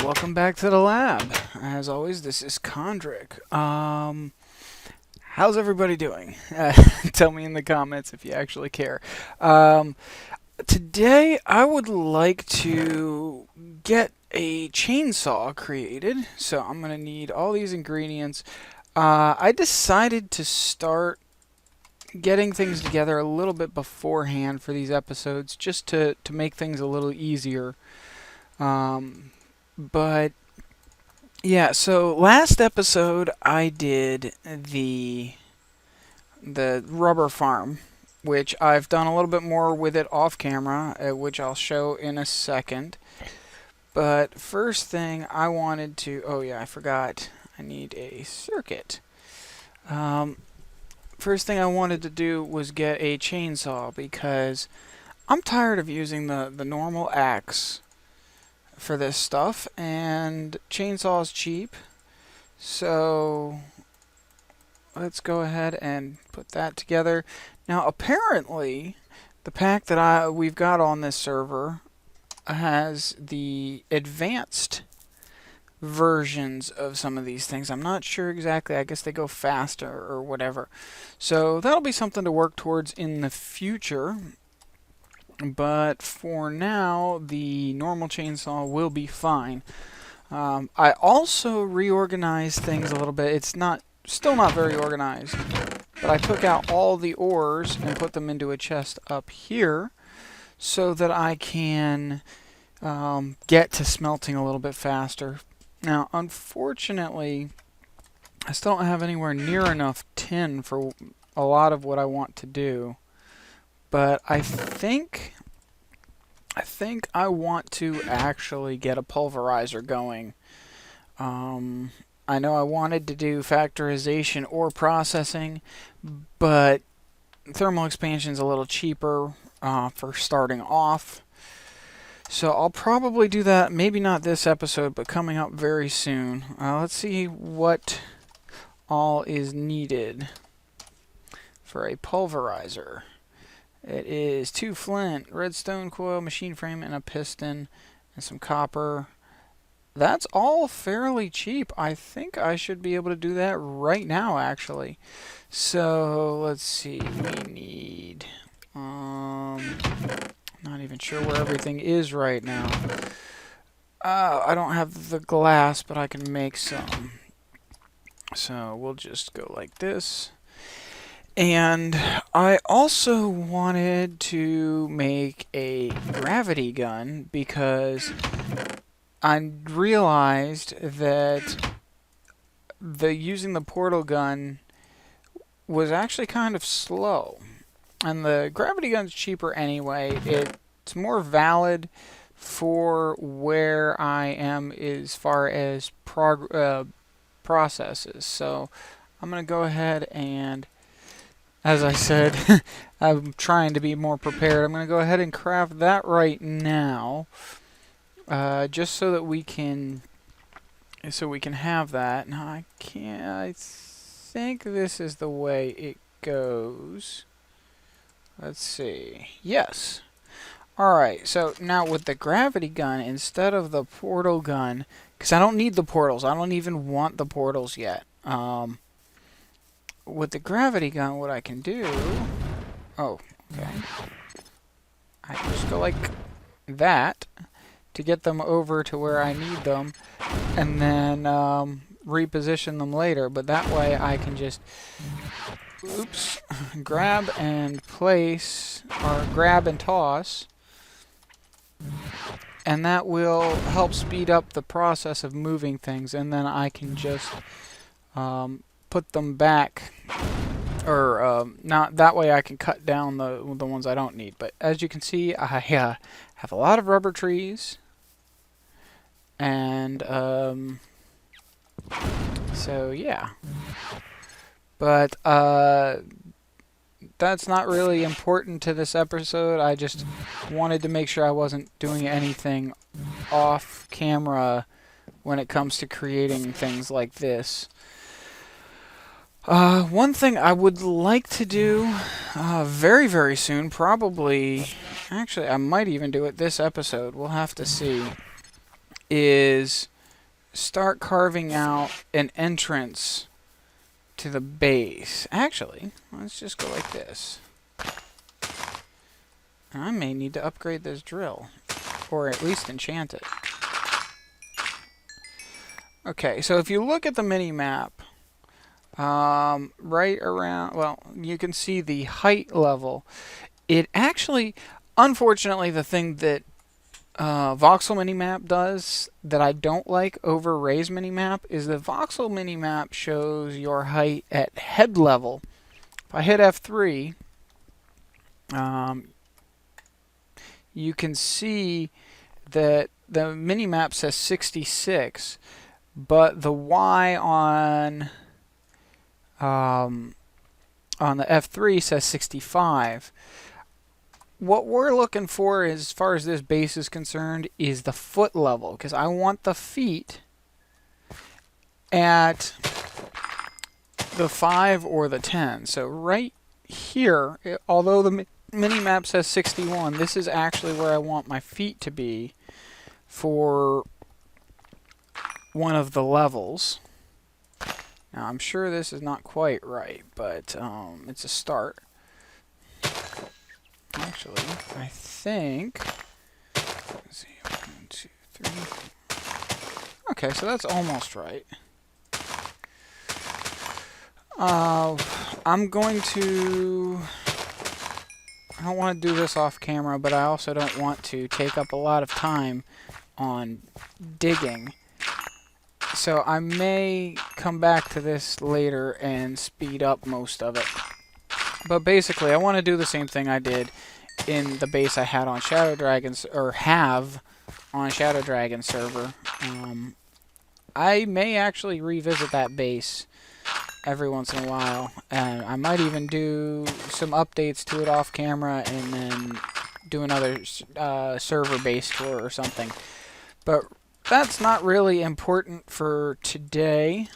Welcome back to the lab. As always, this is Kondrik. How's everybody doing? Tell me in the comments if you actually care. Today, I would like to get a chainsaw created. So I'm going to need all these ingredients. I decided to start getting things together a little bit beforehand for these episodes, just to make things a little easier. But yeah, so last episode I did the rubber farm, which I've done a little bit more with it off camera, which I'll show in a second. But first thing I wanted to, oh yeah, I forgot, I need a circuit. First thing I wanted to do was get a chainsaw because I'm tired of using the normal axe for this stuff, and chainsaw's cheap, so let's go ahead and put that together. Now apparently the pack that we've got on this server has the advanced versions of some of these things. I'm not sure exactly, I guess they go faster or whatever, so that'll be something to work towards in the future. But for now, the normal chainsaw will be fine. I also reorganized things a little bit. It's still not very organized, but I took out all the ores and put them into a chest up here so that I can get to smelting a little bit faster. Now, unfortunately, I still don't have anywhere near enough tin for a lot of what I want to do. But I think I want to actually get a pulverizer going. I know I wanted to do factorization or processing, but thermal expansion is a little cheaper for starting off. So I'll probably do that, maybe not this episode, but coming up very soon. Let's see what all is needed for a pulverizer. It is 2 flint, redstone coil, machine frame, and a piston, and some copper. That's all fairly cheap. I think I should be able to do that right now, actually. So, let's see. We need... not even sure where everything is right now. I don't have the glass, but I can make some. So, we'll just go like this. And I also wanted to make a gravity gun because I realized that using the portal gun was actually kind of slow. And the gravity gun's cheaper anyway. It's more valid for where I am as far as processes. So I'm going to go ahead and, as I said, I'm trying to be more prepared. I'm going to go ahead and craft that right now, just so that we can have that. Now I think this is the way it goes. Let's see. Yes. Alright, so now with the gravity gun, instead of the portal gun, because I don't need the portals. I don't even want the portals yet. With the gravity gun, what I can do... Oh, okay. I can just go like that to get them over to where I need them, and then reposition them later. But that way I can just... Oops. Grab and place, or grab and toss. And that will help speed up the process of moving things, and then I can just... put them back, or not that way I can cut down the ones I don't need. But as you can see, I have a lot of rubber trees, and so yeah. But that's not really important to this episode. I just wanted to make sure I wasn't doing anything off camera when it comes to creating things like this. One thing I would like to do very, very soon, probably, actually I might even do it this episode, we'll have to see, is start carving out an entrance to the base. Actually, let's just go like this. I may need to upgrade this drill, or at least enchant it. Okay, so if you look at the mini-map, right around, well, you can see the height level. It actually, unfortunately, the thing that Voxel Minimap does that I don't like over Ray's Minimap is the Voxel Minimap shows your height at head level. If I hit F3, you can see that the minimap says 66, but the Y on the F3 says 65. What we're looking for, as far as this base is concerned, is the foot level, because I want the feet at the 5 or the 10. So right here, although the minimap says 61, this is actually where I want my feet to be for one of the levels. Now I'm sure this is not quite right, but it's a start. Actually, I think, let's see, 1, 2, 3. Okay, so that's almost right. I'm going to, I don't want to do this off camera, but I also don't want to take up a lot of time on digging. So I may come back to this later and speed up most of it. But basically, I want to do the same thing I did in the base I had on Shadow Dragons, or have on Shadow Dragon server. I may actually revisit that base every once in a while. I might even do some updates to it off camera and then do another server base tour or something. But that's not really important for today.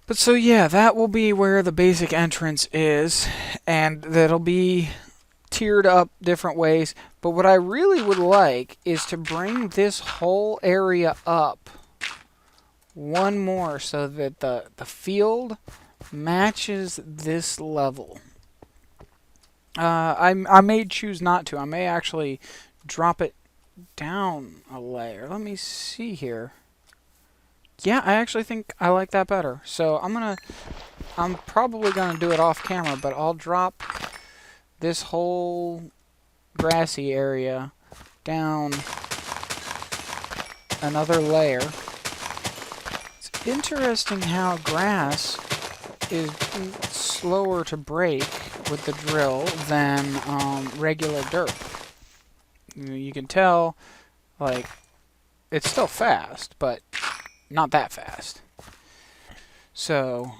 But so yeah, that will be where the basic entrance is, and that'll be tiered up different ways. But what I really would like is to bring this whole area up one more so that the field matches this level. I may choose not to. I may actually drop it down a layer. Let me see here. Yeah, I actually think I like that better. So I'm probably gonna do it off camera, but I'll drop this whole grassy area down another layer. It's interesting how grass is slower to break with the drill than regular dirt. You can tell, like, it's still fast, but not that fast. So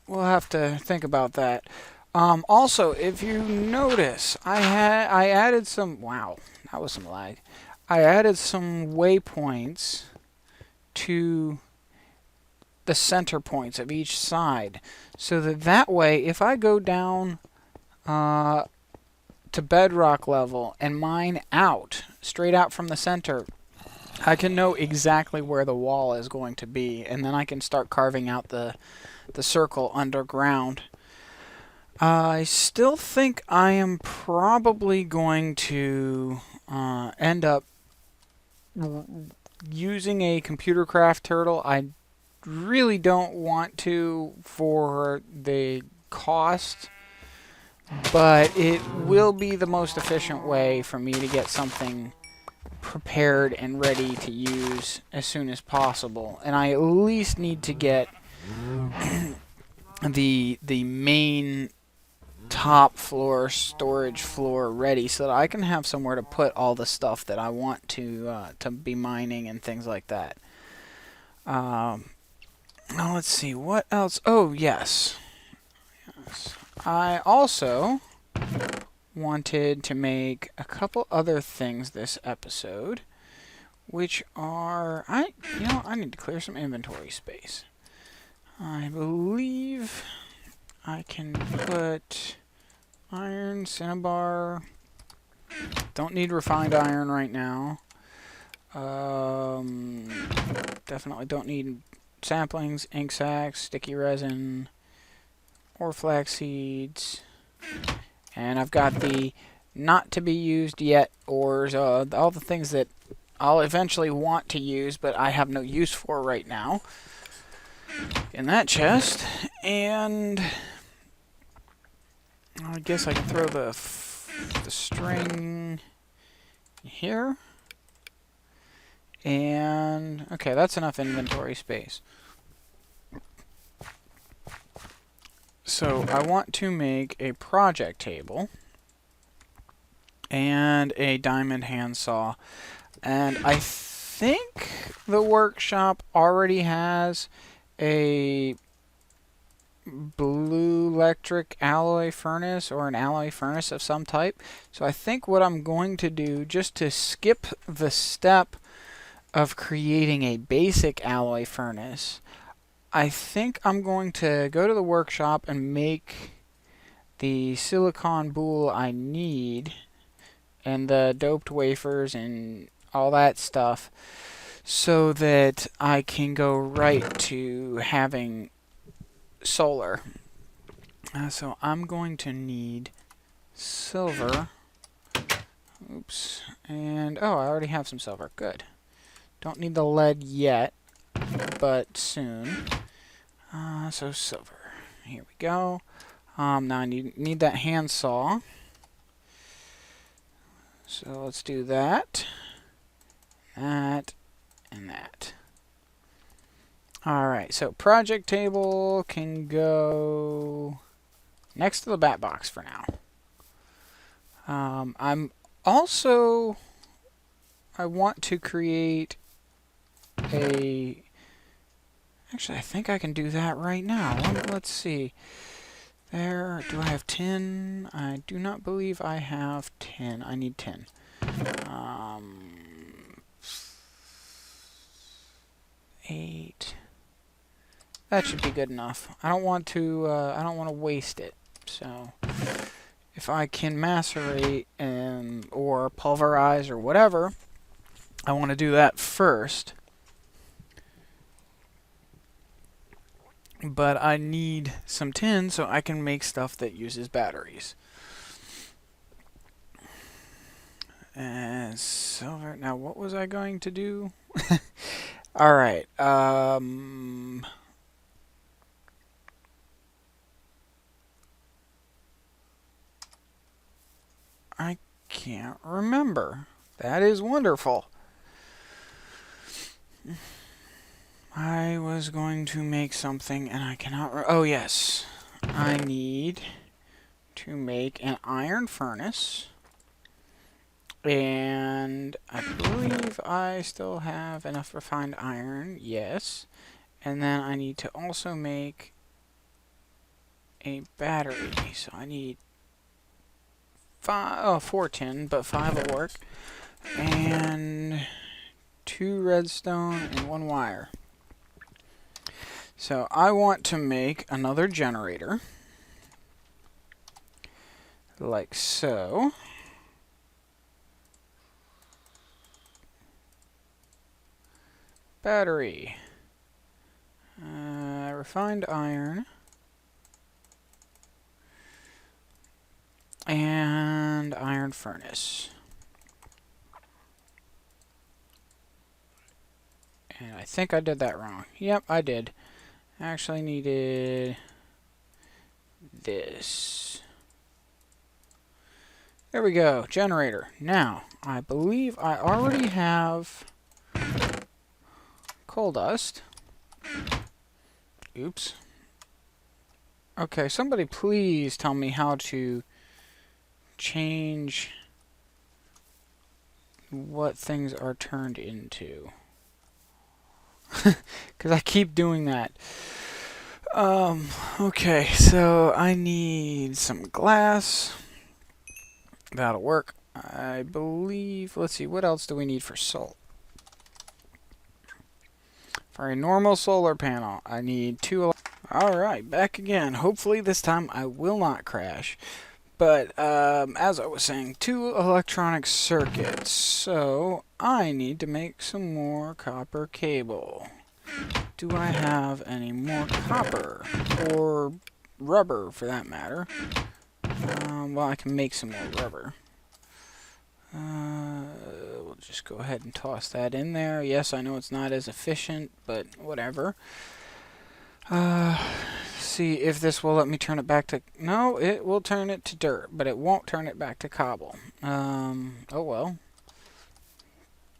we'll have to think about that. Also, if you notice, I added some, wow, that was some lag. I added some waypoints to the center points of each side, so that way, if I go down to bedrock level and mine out, straight out from the center, I can know exactly where the wall is going to be, and then I can start carving out the circle underground. I still think I am probably going to end up using a computer craft turtle. I really don't want to for the cost, but it will be the most efficient way for me to get something prepared and ready to use as soon as possible. And I at least need to get the main top floor storage floor ready so that I can have somewhere to put all the stuff that I want to be mining and things like that. Now let's see, what else? Oh, yes. I also wanted to make a couple other things this episode, which are, I need to clear some inventory space. I believe I can put iron, cinnabar, Don't need refined iron right now. Definitely don't need saplings, ink sacs, sticky resin, or flax seeds. And I've got the not to be used yet ores, all the things that I'll eventually want to use, but I have no use for right now, in that chest. And I guess I can throw the string here. And okay, that's enough inventory space. So I want to make a project table and a diamond handsaw. And I think the workshop already has a blue electric alloy furnace or an alloy furnace of some type. So I think what I'm going to do, just to skip the step of creating a basic alloy furnace, I think I'm going to go to the workshop and make the silicon boule I need and the doped wafers and all that stuff so that I can go right to having solar. So I'm going to need silver. Oops. And oh, I already have some silver. Good. Don't need the lead yet, but soon. So silver. Here we go. Now I need that handsaw. So let's do that. That. And that. Alright, so project table can go next to the bat box for now. I'm also... I want to create a... Actually, I think I can do that right now. Let's see. There, do I have 10? I do not believe I have 10. I need 10. 8. That should be good enough. I don't want to waste it. So, if I can macerate or pulverize or whatever, I want to do that first. But I need some tin so I can make stuff that uses batteries. And silver. Now, what was I going to do? Alright. I can't remember. That is wonderful. I was going to make something and I cannot... Oh, yes. I need to make an iron furnace. And I believe I still have enough refined iron. Yes. And then I need to also make a battery. So I need 4 tin, but 5 will work. And 2 redstone and 1 wire. So I want to make another generator, like so. Battery, refined iron, and iron furnace. And I think I did that wrong. Yep, I did. Actually needed this. There we go, generator. Now, I believe I already have coal dust. Oops. Okay, somebody please tell me how to change what things are turned into. Because I keep doing that. Okay, so I need some glass. That'll work. I believe, let's see, what else do we need for salt? For a normal solar panel, I need 2... Alright, back again. Hopefully this time I will not crash. But as I was saying, 2 electronic circuits. So I need to make some more copper cable. Do I have any more copper? Or rubber, for that matter? Well, I can make some more rubber. We'll just go ahead and toss that in there. Yes, I know it's not as efficient, but whatever. See if this will let me turn it back to... No, it will turn it to dirt, but it won't turn it back to cobble. Oh well.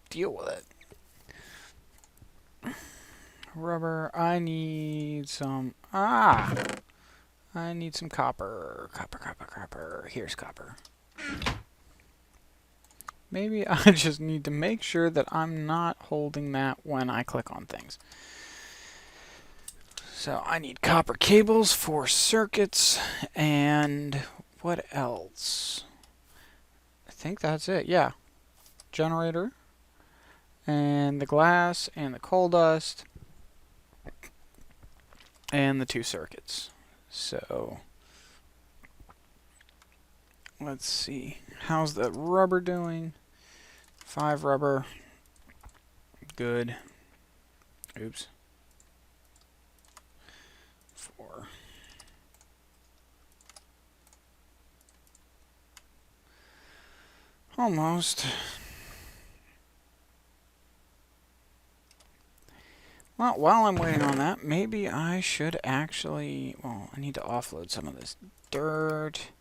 Deal with it. Rubber. I need some... I need some copper. Copper. Here's copper. Maybe I just need to make sure that I'm not holding that when I click on things. So I need copper cables, 4 circuits, and what else? I think that's it, yeah. Generator, and the glass, and the coal dust, and the 2 circuits. So, let's see. How's the rubber doing? 5 rubber. Good. Oops. 4. Almost. Well, while I'm waiting on that, maybe I should actually... Well, I need to offload some of this dirt.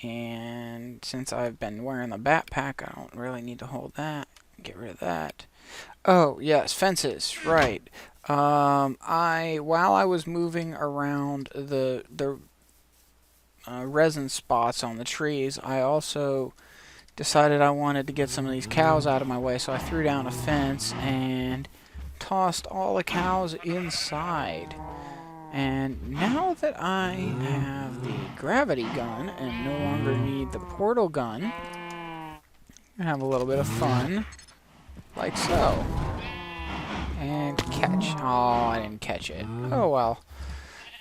And since I've been wearing the backpack, I don't really need to hold that. Get rid of that. Oh, yes, fences, right. While I was moving around the resin spots on the trees, I also decided I wanted to get some of these cows out of my way, so I threw down a fence and tossed all the cows inside. And now that I have the gravity gun and no longer need the portal gun, I have a little bit of fun, like so. And catch. Oh, I didn't catch it. Oh well.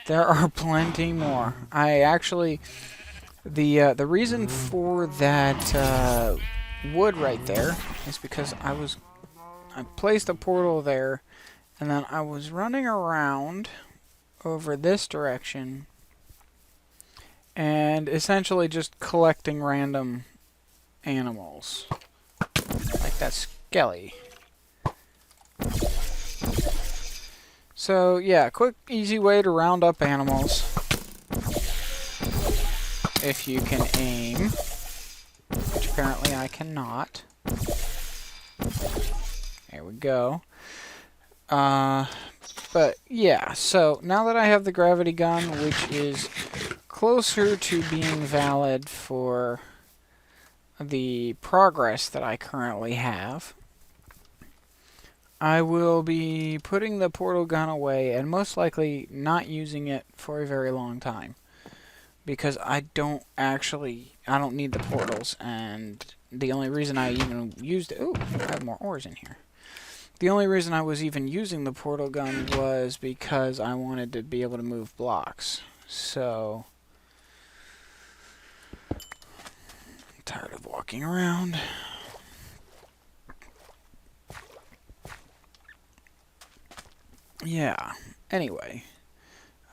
There are plenty more. I actually... The reason for that wood right there is because I placed a portal there, and then I was running around over this direction and essentially just collecting random animals. Like that skelly. So yeah, quick, easy way to round up animals. If you can aim. Which apparently I cannot. There we go. But yeah, so now that I have the gravity gun, which is closer to being valid for the progress that I currently have, I will be putting the portal gun away and most likely not using it for a very long time. Because I don't need the portals, and the only reason I even used it... Ooh, I have more ores in here. The only reason I was even using the portal gun was because I wanted to be able to move blocks. So, I'm tired of walking around. Yeah, anyway.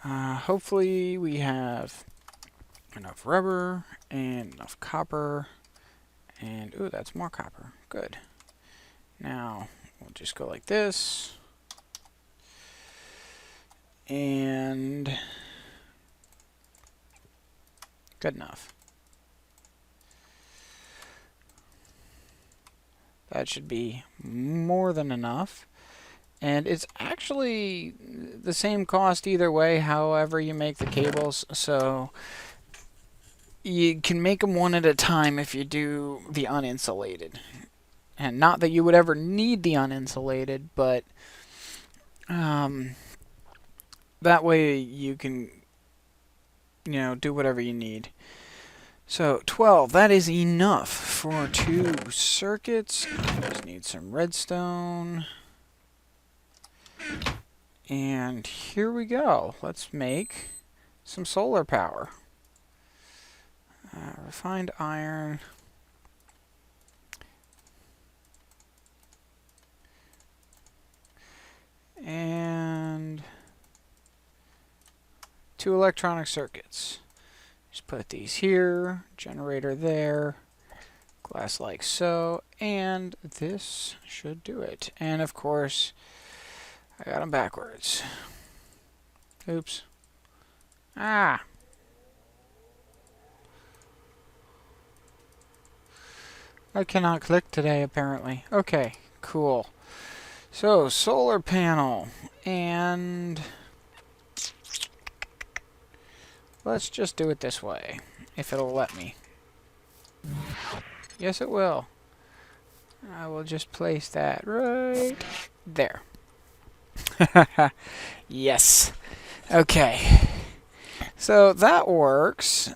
Hopefully we have enough rubber and enough copper. And, ooh, that's more copper. Good. Now, we'll just go like this. And good enough. That should be more than enough. And it's actually the same cost either way, however you make the cables. So you can make them one at a time if you do the uninsulated. And not that you would ever need the uninsulated, but that way you can, do whatever you need. So 12, that is enough for 2 circuits. I just need some redstone. And here we go. Let's make some solar power. Refined iron. And 2 electronic circuits. Just put these here, generator there, glass like so, and this should do it. And of course, I got them backwards. Oops. Ah! I cannot click today, apparently. Okay, cool. So, solar panel, and let's just do it this way, if it'll let me. Yes, it will. I will just place that right there. Yes. Okay. So that works.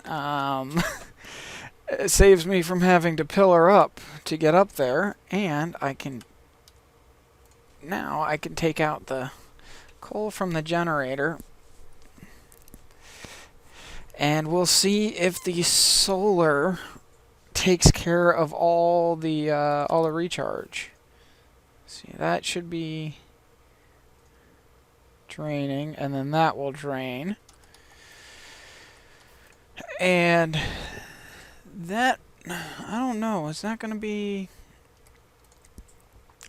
It saves me from having to pillar up to get up there, and I can take out the coal from the generator, and we'll see if the solar takes care of all the recharge. See, that should be draining, and then that will drain, and that, I don't know, is that going to be,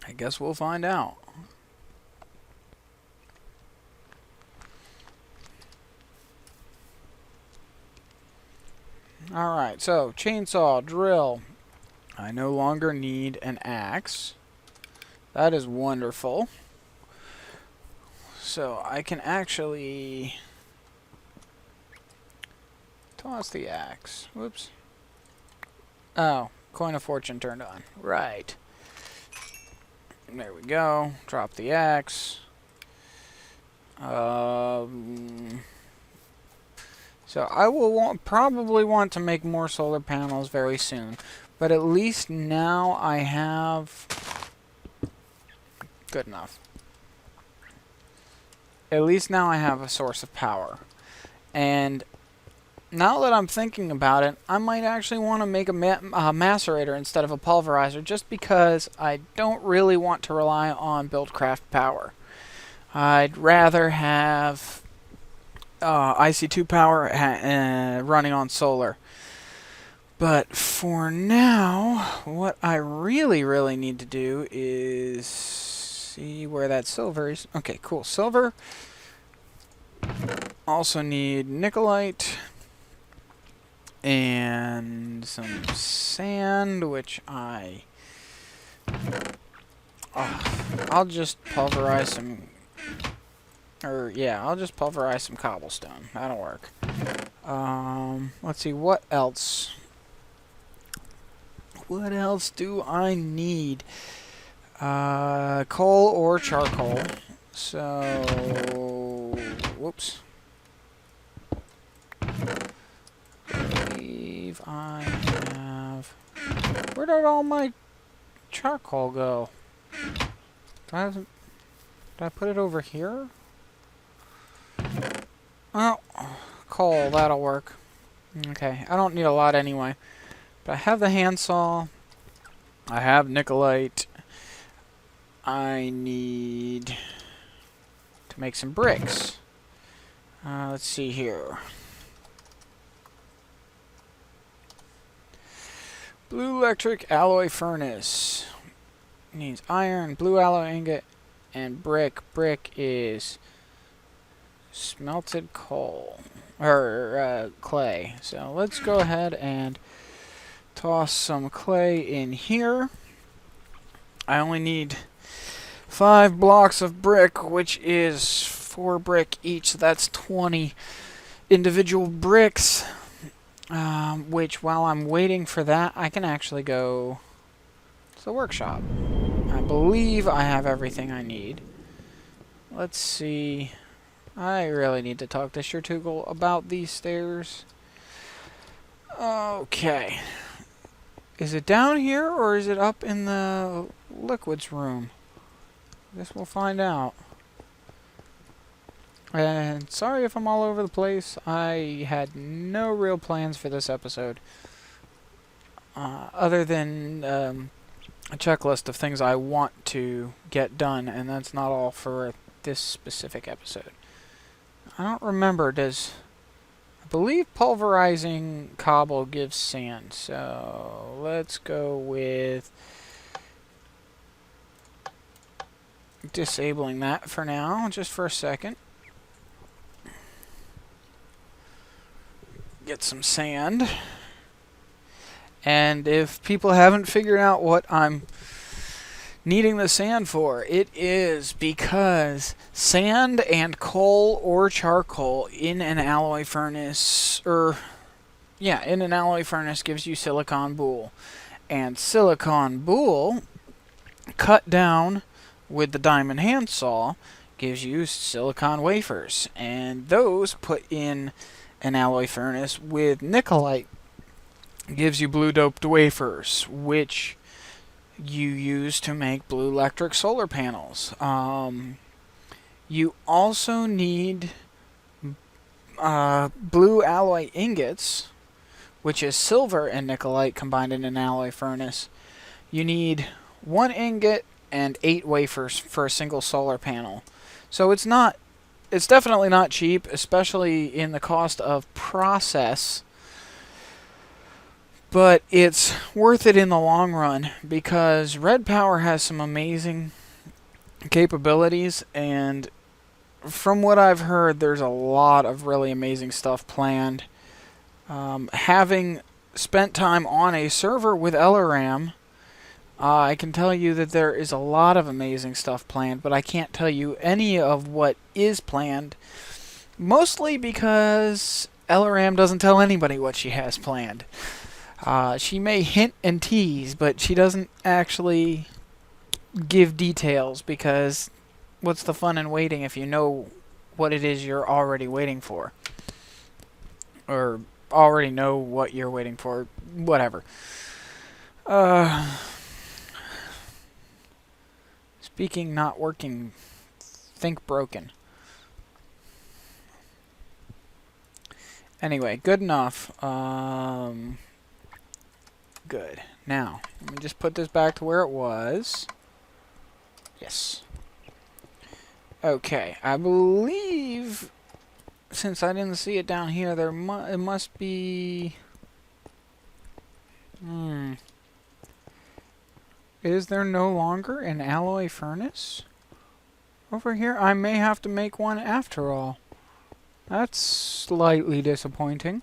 I guess we'll find out. Alright, so chainsaw, drill. I no longer need an axe. That is wonderful. So I can actually toss the axe. Whoops. Oh, coin of fortune turned on. Right. There we go. Drop the axe. So I will probably want to make more solar panels very soon. But at least now I have... Good enough. At least now I have a source of power. And now that I'm thinking about it, I might actually want to make a macerator instead of a pulverizer, just because I don't really want to rely on Buildcraft power. I'd rather have IC2 power running on solar. But for now, what I really need to do is see where that silver is. Okay, cool. Silver. Also need nickelite and some sand, which I'll just pulverize some. I'll just pulverize some cobblestone. That'll work. Let's see, what else? What else do I need? Coal or charcoal. So, whoops. I believe I have... Where did all my charcoal go? Did I put it over here? Oh, coal, that'll work. Okay, I don't need a lot anyway. But I have the handsaw. I have nickelite. I need to make some bricks. Let's see here. Blue electric alloy furnace. Needs iron, blue alloy ingot, and brick. Brick is smelted coal. Or clay. So let's go ahead and toss some clay in here. I only need 5 blocks of brick, which is 4 brick each. So that's 20 individual bricks. Which, while I'm waiting for that, I can actually go to the workshop. I believe I have everything I need. Let's see. I really need to talk to Shertugal about these stairs. Okay. Is it down here, or is it up in the liquids room? I guess we'll find out. And sorry if I'm all over the place. I had no real plans for this episode. Other than a checklist of things I want to get done, and that's not all for this specific episode. I don't remember, I believe pulverizing cobble gives sand, so let's go with disabling that for now, just for a second. Get some sand. And if people haven't figured out what I'm needing the sand for, it is because sand and coal or charcoal in an alloy furnace, in an alloy furnace gives you silicon boule. And silicon boule, cut down with the diamond handsaw, gives you silicon wafers. And those put in an alloy furnace with nickelite gives you blue doped wafers, which you use to make blue electric solar panels. You also need blue alloy ingots, which is silver and nickelite combined in an alloy furnace. You need 1 ingot and 8 wafers for a single solar panel. So it's definitely not cheap, especially in the cost of process. But it's worth it in the long run because Red Power has some amazing capabilities, and from what I've heard, there's a lot of really amazing stuff planned. Having spent time on a server with LRAM, I can tell you that there is a lot of amazing stuff planned, but I can't tell you any of what is planned, mostly because LRAM doesn't tell anybody what she has planned. She may hint and tease, but she doesn't actually give details, because what's the fun in waiting if you know what it is you're already waiting for? Or already know what you're waiting for. Whatever. Speaking not working, think broken. Anyway, good enough. Good. Now, let me just put this back to where it was. Yes. Okay, I believe, since I didn't see it down here, it must be... Is there no longer an alloy furnace over here? I may have to make one after all. That's slightly disappointing.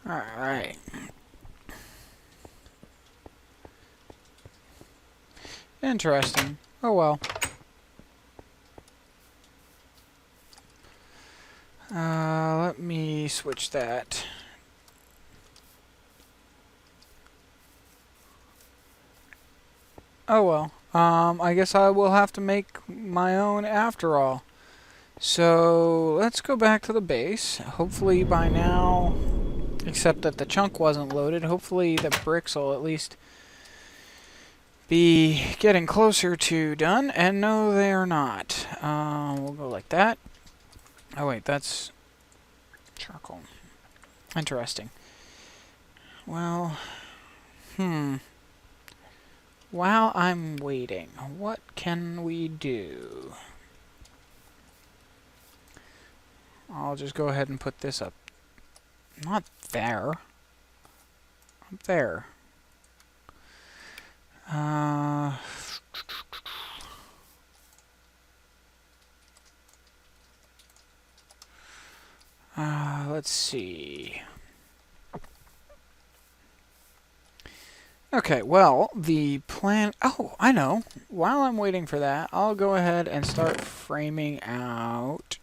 Alright. Interesting. Oh well. Let me switch that. Oh well. I guess I will have to make my own after all. So, let's go back to the base. Hopefully by now, except that the chunk wasn't loaded, hopefully the bricks will at least be getting closer to done. And no, they are not. We'll go like that. Oh wait, that's charcoal. Interesting. Well, while I'm waiting, what can we do? I'll just go ahead and put this up. Not there. Up there. Let's see. Okay, well, the plan... Oh, I know. While I'm waiting for that, I'll go ahead and start framing out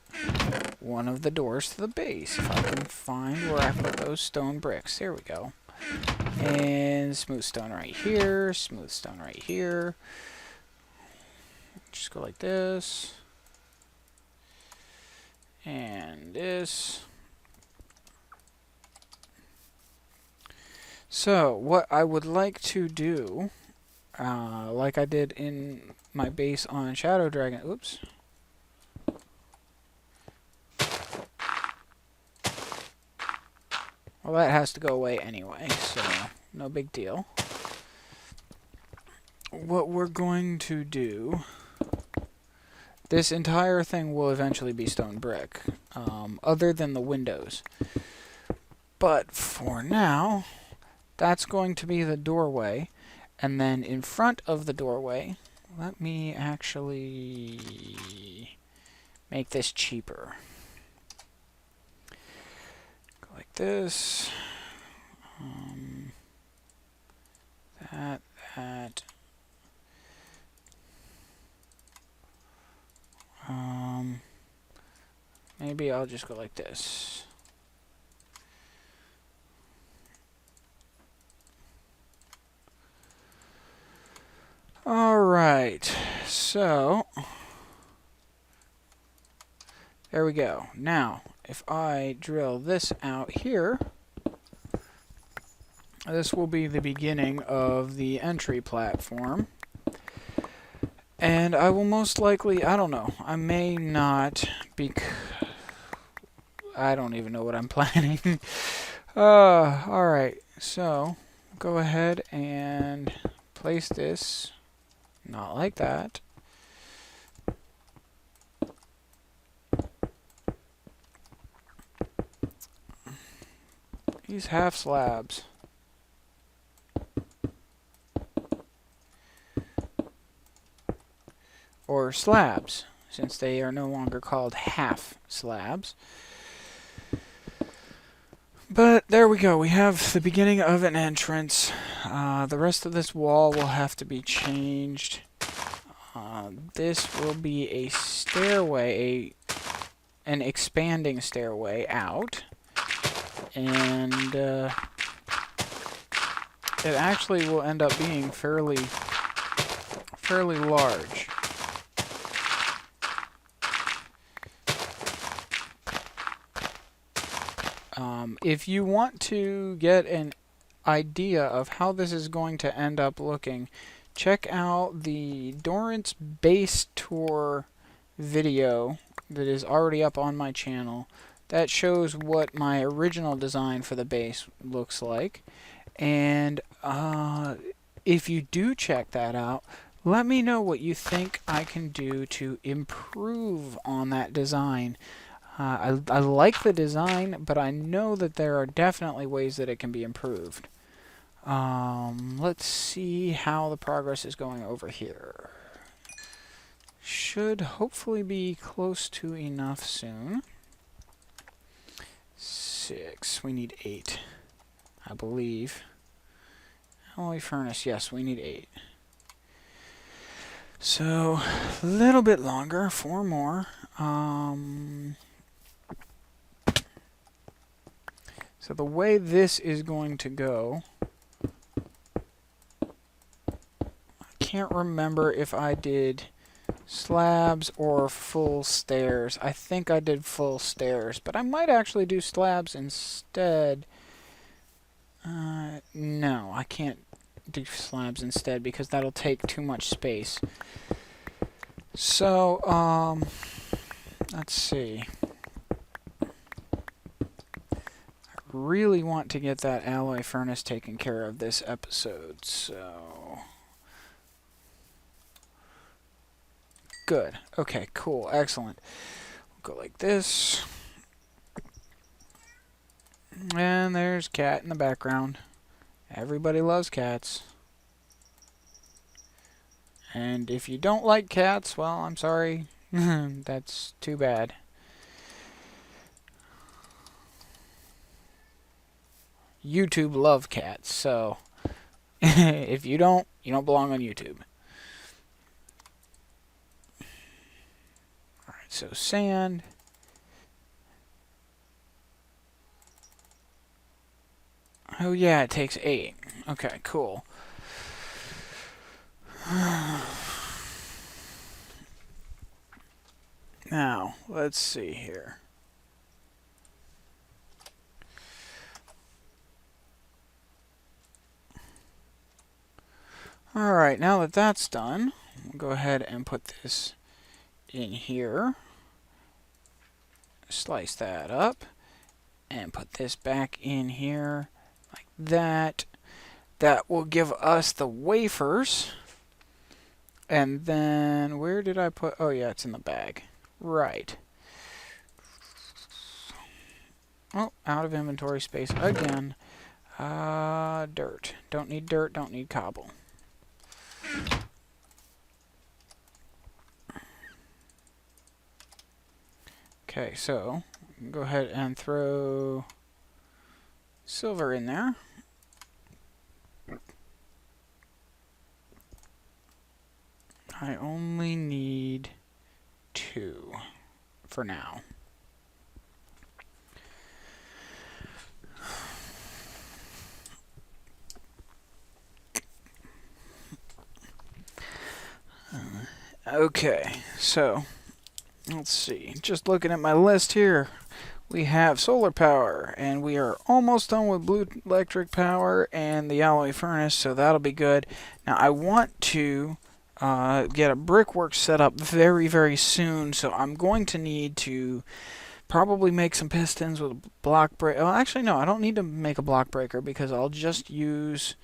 one of the doors to the base. If I can find where I put those stone bricks. There we go. And smooth stone right here, smooth stone right here. Just go like this. And this. So, what I would like to do, like I did in my base on Shadow Dragon, oops. Well, that has to go away anyway, so no big deal. What we're going to do, this entire thing will eventually be stone brick, other than the windows. But for now, that's going to be the doorway. And then in front of the doorway, let me actually make this cheaper. Go like this. That. Maybe I'll just go like this. Alright, so there we go. Now, if I drill this out here, this will be the beginning of the entry platform. And I will most likely, I don't know, I may not, I don't even know what I'm planning. Alright, so go ahead and place this, not like that. These half slabs. Or slabs, since they are no longer called half slabs. But there we go, we have the beginning of an entrance. The rest of this wall will have to be changed. This will be a stairway, an expanding stairway out. And it actually will end up being fairly large. If you want to get an idea of how this is going to end up looking, check out the Dorrance base tour video that is already up on my channel. That shows what my original design for the base looks like. And if you do check that out, let me know what you think I can do to improve on that design. I like the design, but I know that there are definitely ways that it can be improved. Let's see how the progress is going over here. Should hopefully be close to enough soon. 6. We need 8, I believe. Alloy furnace, yes, we need 8. So, a little bit longer, 4 more. So the way this is going to go, I can't remember if I did slabs or full stairs. I think I did full stairs, but I might actually do slabs instead. No, I can't do slabs instead because that'll take too much space. So, let's see. Really want to get that alloy furnace taken care of this episode, so good. Okay, cool, excellent. We'll go like this, and there's cat in the background. Everybody loves cats, and if you don't like cats, well, I'm sorry. That's too bad. YouTube love cats, so if you don't belong on YouTube. Alright, so sand. Oh yeah, it takes 8. Okay, cool. Now, let's see here. Alright, now that that's done, we'll go ahead and put this in here. Slice that up. And put this back in here like that. That will give us the wafers. And then, where did I put... Oh, yeah, it's in the bag. Right. Oh, out of inventory space again. Dirt. Don't need dirt, don't need cobble. Okay, so go ahead and throw silver in there. I only need 2 for now. Okay, so let's see. Just looking at my list here, we have solar power, and we are almost done with blue electric power and the alloy furnace, so that'll be good. Now I want to get a brickwork set up very, very soon, so I'm going to need to probably make some pistons with a block breaker. Oh, actually, no, I don't need to make a block breaker because I'll just use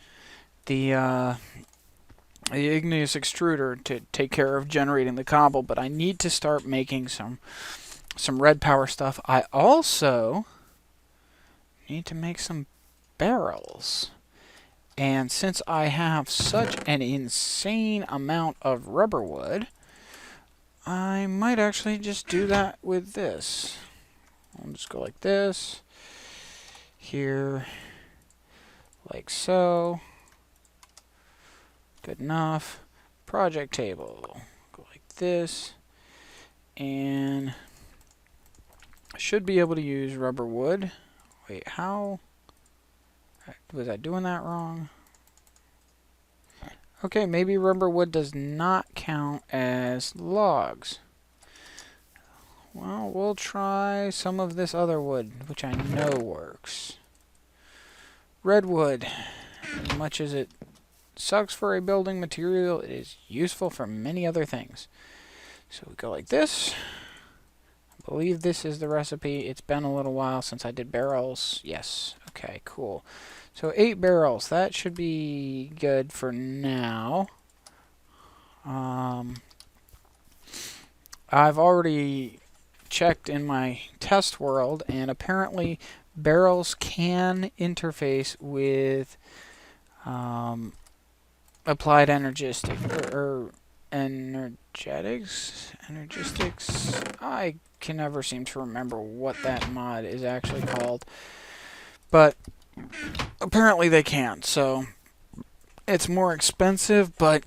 the igneous extruder to take care of generating the cobble, but I need to start making some red power stuff. I also need to make some barrels. And since I have such an insane amount of rubber wood, I might actually just do that with this. I'll just go like this, here, like so. Good enough. Project table. Go like this. And I should be able to use rubber wood. Wait, how? Was I doing that wrong? Okay, maybe rubber wood does not count as logs. Well, we'll try some of this other wood, which I know works. Redwood. As much as it sucks for a building material, it is useful for many other things. So we go like this. I believe this is the recipe. It's been a little while since I did barrels. Yes. Okay, cool. So 8 barrels. That should be good for now. I've already checked in my test world, and apparently barrels can interface with applied energistics. I can never seem to remember what that mod is actually called, but apparently they can. So it's more expensive, but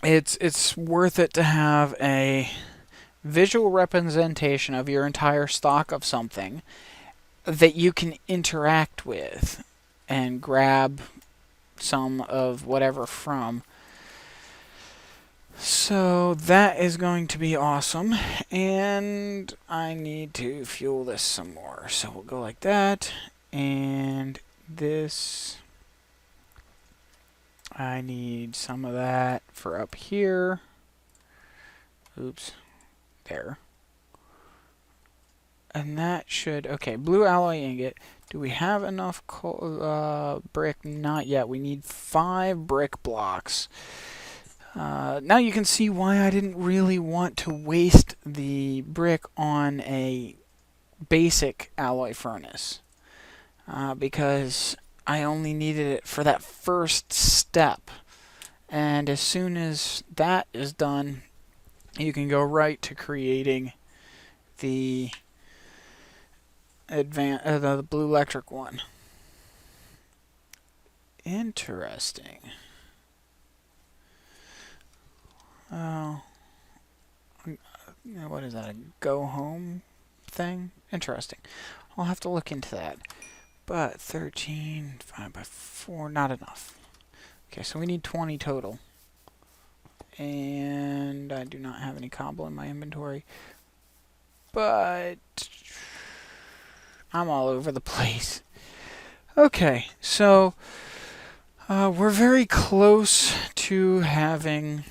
it's worth it to have a visual representation of your entire stock of something that you can interact with and grab some of whatever from. So that is going to be awesome, and I need to fuel this some more. So we'll go like that, and this, I need some of that for up here. Oops, there. And that should, okay, blue alloy ingot. Do we have enough brick? Not yet. We need 5 brick blocks. Now you can see why I didn't really want to waste the brick on a basic alloy furnace. Because I only needed it for that first step. And as soon as that is done, you can go right to creating the the blue electric one. Interesting. Oh, what is that? A go home thing? Interesting. I'll have to look into that. But 13 divided by 4, not enough. Okay, so we need 20 total. And I do not have any cobble in my inventory. But I'm all over the place. Okay, so we're very close to having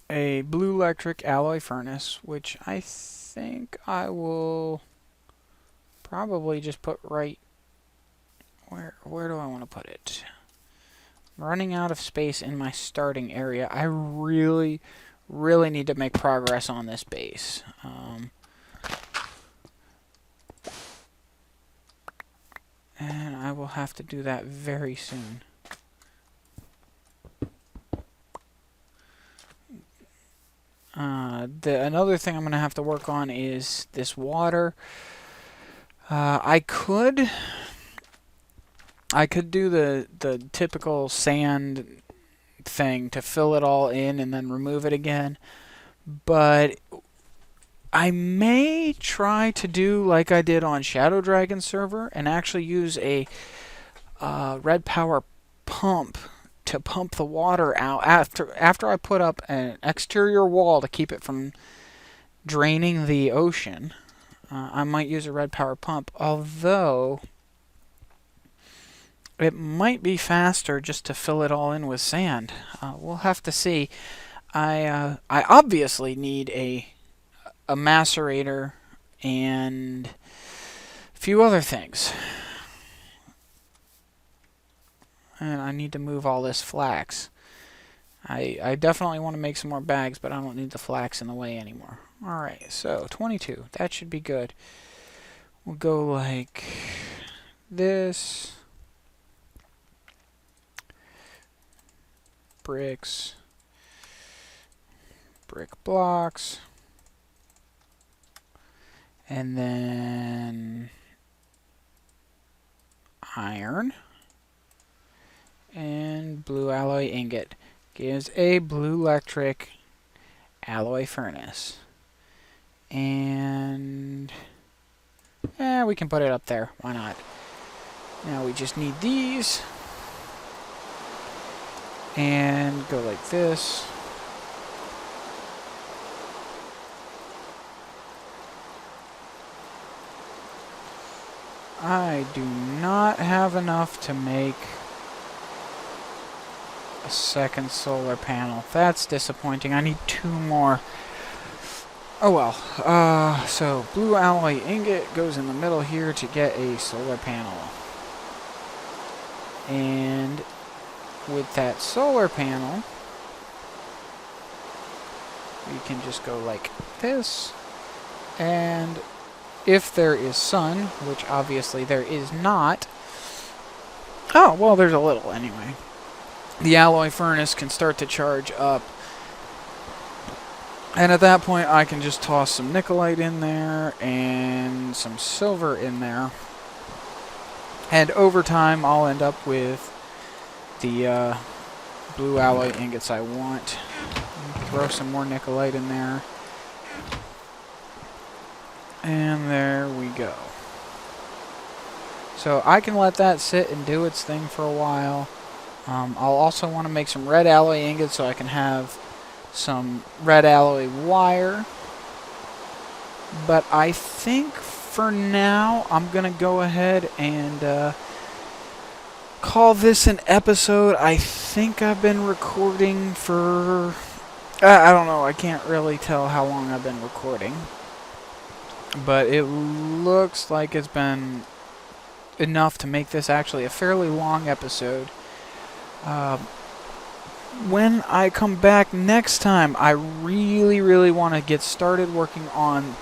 a blue electric alloy furnace, which I think I will probably just put right where do I want to put it? I'm running out of space in my starting area. I really need to make progress on this base. And I will have to do that very soon. Another thing I'm going to have to work on is this water. I could do the typical sand thing to fill it all in and then remove it again, but I may try to do like I did on Shadow Dragon server and actually use a red power pump to pump the water out after I put up an exterior wall to keep it from draining the ocean. I might use a red power pump, although it might be faster just to fill it all in with sand. We'll have to see. I obviously need a macerator and a few other things. And I need to move all this flax. I definitely want to make some more bags, but I don't need the flax in the way anymore. Alright, so 22. That should be good. We'll go like this. Bricks. Brick blocks. And then iron. And blue alloy ingot gives a blue electric alloy furnace. And we can put it up there. Why not? Now we just need these. And go like this. I do not have enough to make a second solar panel. That's disappointing. I need 2 more. Oh well. So blue alloy ingot goes in the middle here to get a solar panel. And with that solar panel, we can just go like this. And if there is sun, which obviously there is not. Oh, well, there's a little anyway. The alloy furnace can start to charge up. And at that point, I can just toss some nickelite in there and some silver in there. And over time, I'll end up with the blue alloy ingots I want. Throw some more nickelite in there. And there we go. So I can let that sit and do its thing for a while. I'll also want to make some red alloy ingots so I can have some red alloy wire. But I think for now I'm going to go ahead and call this an episode. I think I've been recording for... I don't know. I can't really tell how long I've been recording. But it looks like it's been enough to make this actually a fairly long episode. When I come back next time, I really want to get started working on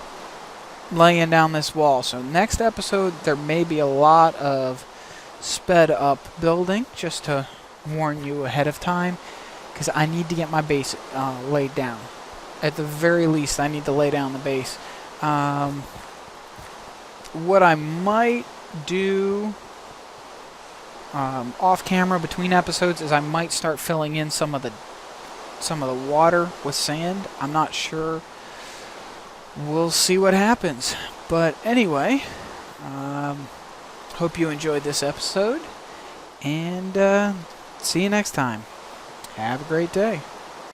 laying down this wall. So next episode, there may be a lot of sped up building, just to warn you ahead of time, because I need to get my base laid down. At the very least, I need to lay down the base. What I might do off camera between episodes is I might start filling in some of the water with sand. I'm not sure. We'll see what happens. But anyway, hope you enjoyed this episode, and see you next time. Have a great day.